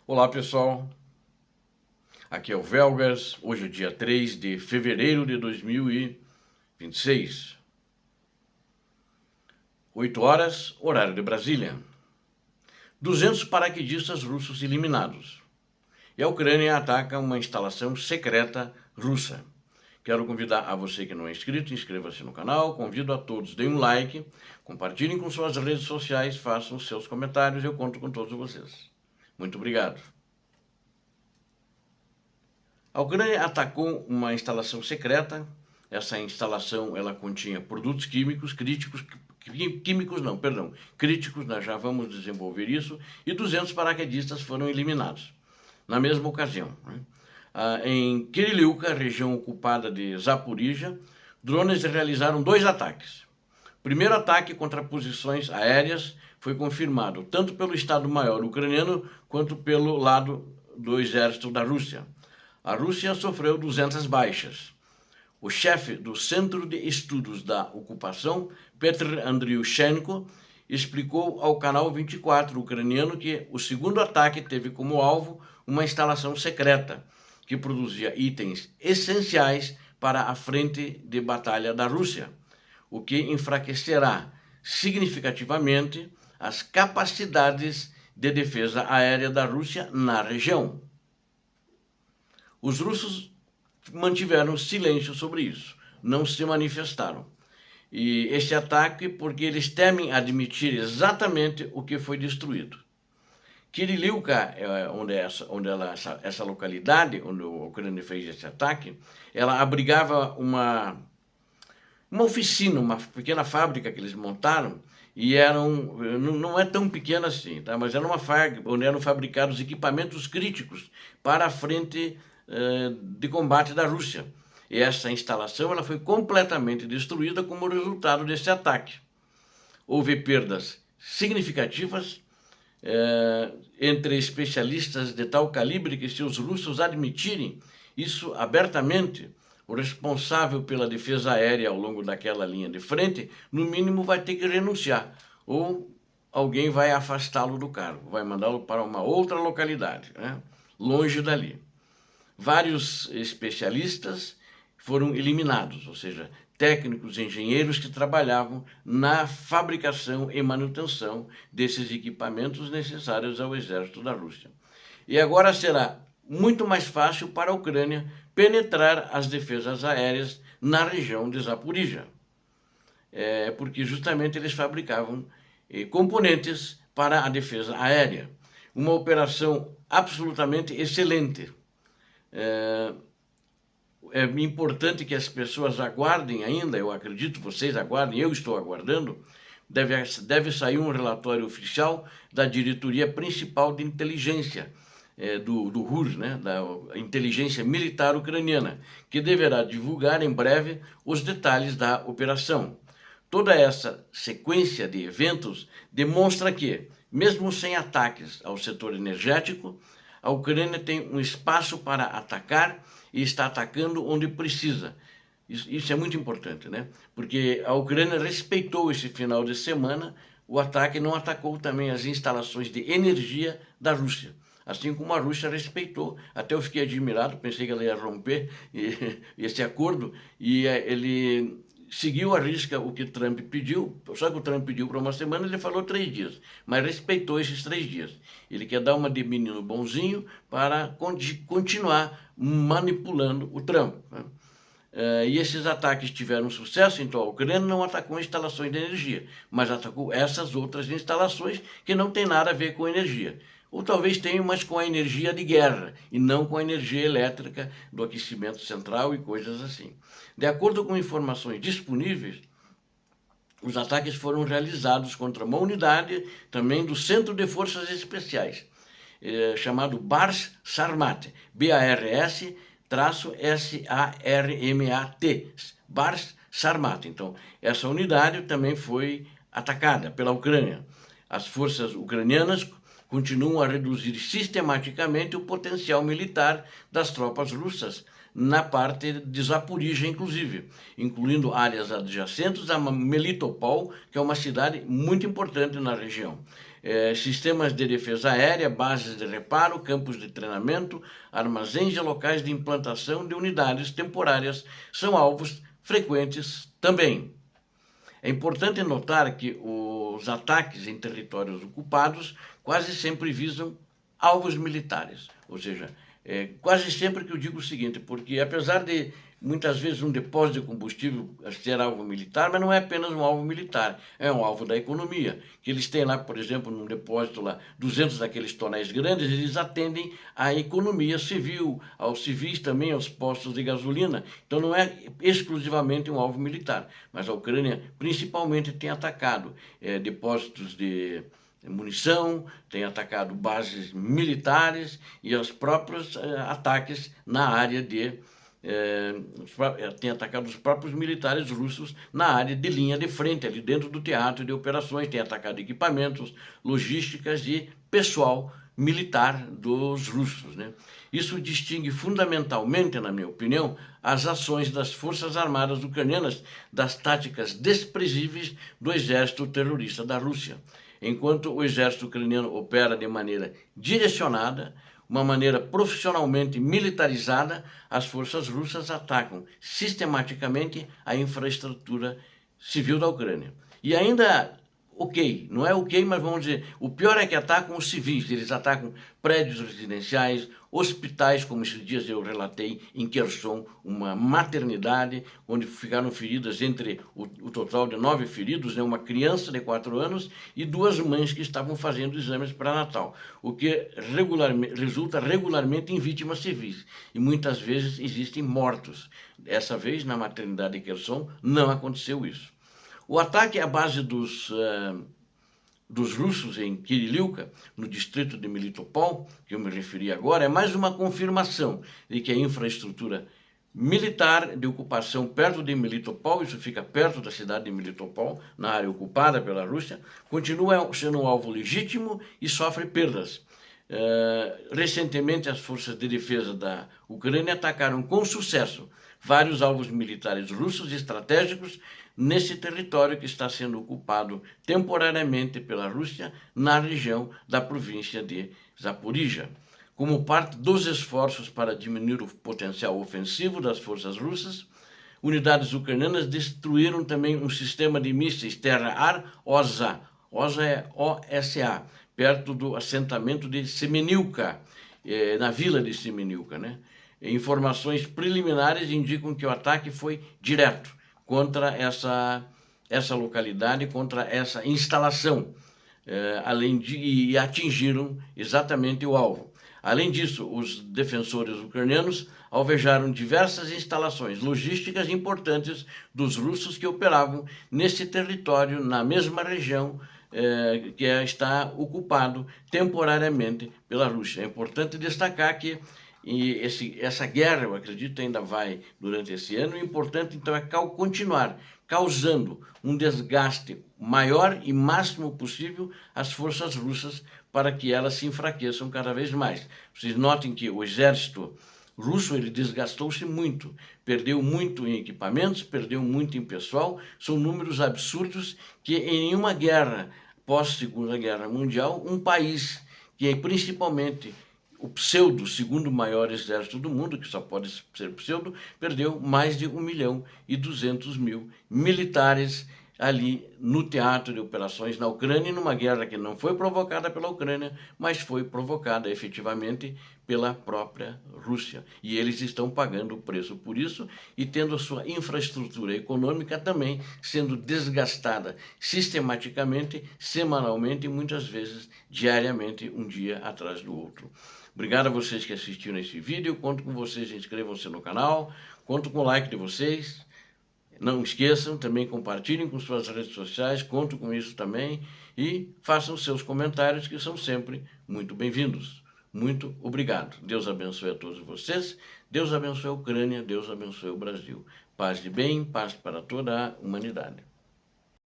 Olá pessoal, aqui é o Velgas, hoje é dia 3 de fevereiro de 2026, 8 horas, horário de Brasília. 200 paraquedistas russos eliminados e a Ucrânia ataca uma instalação secreta russa. Quero convidar a você que não é inscrito, inscreva-se no canal, convido a todos, deem um like, compartilhem com suas redes sociais, façam seus comentários, eu conto com todos vocês. Muito obrigado. A Ucrânia atacou uma instalação secreta. Essa instalação ela continha produtos químicos críticos, críticos, nós já vamos desenvolver isso, e 200 paraquedistas foram eliminados na mesma ocasião. Em Kirilivka, região ocupada de Zaporizhia, drones realizaram 2 ataques. O primeiro ataque contra posições aéreas foi confirmado tanto pelo Estado-Maior ucraniano quanto pelo lado do exército da Rússia. A Rússia sofreu 200 baixas. O chefe do Centro de Estudos da Ocupação, Petr Andriushenko, explicou ao canal 24 ucraniano que o segundo ataque teve como alvo uma instalação secreta que produzia itens essenciais para a frente de batalha da Rússia, o que enfraquecerá significativamente as capacidades de defesa aérea da Rússia na região. Os russos mantiveram silêncio sobre isso, não se manifestaram. E esse ataque porque eles temem admitir exatamente o que foi destruído. Kirilivka, essa localidade onde a Ucrânia fez esse ataque, ela abrigava uma oficina, uma pequena fábrica que eles montaram, e não é tão pequena assim, tá? Mas era uma fábrica onde eram fabricados equipamentos críticos para a frente de combate da Rússia. E essa instalação ela foi completamente destruída como resultado desse ataque. Houve perdas significativas entre especialistas de tal calibre que, se os russos admitirem isso abertamente, o responsável pela defesa aérea ao longo daquela linha de frente, no mínimo vai ter que renunciar, ou alguém vai afastá-lo do cargo, vai mandá-lo para uma outra localidade, longe dali. Vários especialistas foram eliminados, ou seja, técnicos, engenheiros que trabalhavam na fabricação e manutenção desses equipamentos necessários ao exército da Rússia. E agora será muito mais fácil para a Ucrânia penetrar as defesas aéreas na região de Zaporizhia, porque justamente eles fabricavam componentes para a defesa aérea. Uma operação absolutamente excelente. É importante que as pessoas aguardem ainda, eu acredito, vocês aguardem, eu estou aguardando, deve sair um relatório oficial da Diretoria Principal de Inteligência, do RUR, da Inteligência Militar Ucraniana, que deverá divulgar em breve os detalhes da operação. Toda essa sequência de eventos demonstra que, mesmo sem ataques ao setor energético, a Ucrânia tem um espaço para atacar e está atacando onde precisa. Isso é muito importante, Porque a Ucrânia respeitou esse final de semana o ataque, não atacou também as instalações de energia da Rússia. Assim como a Rússia respeitou. Até eu fiquei admirado, pensei que ela ia romper esse acordo, e ele seguiu à risca o que Trump pediu, só que o Trump pediu para uma semana, ele falou 3 dias, mas respeitou esses 3 dias. Ele quer dar uma de menino bonzinho para continuar manipulando o Trump. E esses ataques tiveram sucesso, então a Ucrânia não atacou instalações de energia, mas atacou essas outras instalações que não tem nada a ver com energia. Ou talvez tenham, mas com a energia de guerra, e não com a energia elétrica do aquecimento central e coisas assim. De acordo com informações disponíveis, os ataques foram realizados contra uma unidade também do Centro de Forças Especiais, chamado Bars Sarmat, BARS-SARMAT, Bars Sarmat. Então, essa unidade também foi atacada pela Ucrânia. As forças ucranianas continuam a reduzir sistematicamente o potencial militar das tropas russas na parte de Zaporizhia, incluindo áreas adjacentes a Melitopol, que é uma cidade muito importante na região. sistemas de defesa aérea, bases de reparo, campos de treinamento, armazéns e locais de implantação de unidades temporárias são alvos frequentes também. É importante notar que os ataques em territórios ocupados quase sempre visam alvos militares, ou seja, quase sempre que eu digo o seguinte, porque apesar de muitas vezes um depósito de combustível ser alvo militar, mas não é apenas um alvo militar, é um alvo da economia, que eles têm lá, por exemplo, num depósito lá, 200 daqueles tonéis grandes, eles atendem à economia civil, aos civis também, aos postos de gasolina, então não é exclusivamente um alvo militar, mas a Ucrânia principalmente tem atacado depósitos de munição, tem atacado bases militares e os próprios ataques na área de tem atacado os próprios militares russos na área de linha de frente, ali dentro do teatro de operações, tem atacado equipamentos, logísticas e pessoal militar dos russos, né? Isso distingue fundamentalmente, na minha opinião, as ações das Forças Armadas ucranianas das táticas desprezíveis do exército terrorista da Rússia. Enquanto o exército ucraniano opera de maneira direcionada, uma maneira profissionalmente militarizada, as forças russas atacam sistematicamente a infraestrutura civil da Ucrânia. E ainda, não é mas vamos dizer, o pior é que atacam os civis, eles atacam prédios residenciais, hospitais, como esses dias eu relatei em Kherson, uma maternidade, onde ficaram feridas entre o total de 9 feridos, né, uma criança de 4 anos e 2 mães que estavam fazendo exames pré-natal, o que resulta regularmente em vítimas civis, e muitas vezes existem mortos. Dessa vez, na maternidade de Kherson, não aconteceu isso. O ataque à base dos russos em Kirilivka, no distrito de Melitopol, que eu me referi agora, é mais uma confirmação de que a infraestrutura militar de ocupação perto de Melitopol, isso fica perto da cidade de Melitopol, na área ocupada pela Rússia, continua sendo um alvo legítimo e sofre perdas. Recentemente, as forças de defesa da Ucrânia atacaram com sucesso vários alvos militares russos estratégicos nesse território que está sendo ocupado temporariamente pela Rússia na região da província de Zaporizhia. Como parte dos esforços para diminuir o potencial ofensivo das forças russas, unidades ucranianas destruíram também um sistema de mísseis terra-ar OSA. OSA é OSA, perto do assentamento de Semenivka, na vila de Semenivka, né? Informações preliminares indicam que o ataque foi direto contra essa localidade, contra essa instalação, e atingiram exatamente o alvo. Além disso, os defensores ucranianos alvejaram diversas instalações logísticas importantes dos russos que operavam nesse território, na mesma região que está ocupado temporariamente pela Rússia. É importante destacar que essa guerra, eu acredito, ainda vai durante esse ano. O importante, então, é continuar causando um desgaste maior e máximo possível às forças russas para que elas se enfraqueçam cada vez mais. Vocês notem que o exército russo ele desgastou-se muito, perdeu muito em equipamentos, perdeu muito em pessoal, são números absurdos que em nenhuma guerra pós-Segunda Guerra Mundial, um país que é principalmente o segundo maior exército do mundo, que só pode ser pseudo, perdeu mais de 1.200.000 militares ali no teatro de operações na Ucrânia, numa guerra que não foi provocada pela Ucrânia, mas foi provocada efetivamente pela própria Rússia. E eles estão pagando o preço por isso e tendo a sua infraestrutura econômica também sendo desgastada sistematicamente, semanalmente e muitas vezes diariamente, um dia atrás do outro. Obrigado a vocês que assistiram esse vídeo, conto com vocês, inscrevam-se no canal, conto com o like de vocês. Não esqueçam, também compartilhem com suas redes sociais, conto com isso também e façam seus comentários que são sempre muito bem-vindos. Muito obrigado. Deus abençoe a todos vocês, Deus abençoe a Ucrânia, Deus abençoe o Brasil. Paz de bem, paz para toda a humanidade.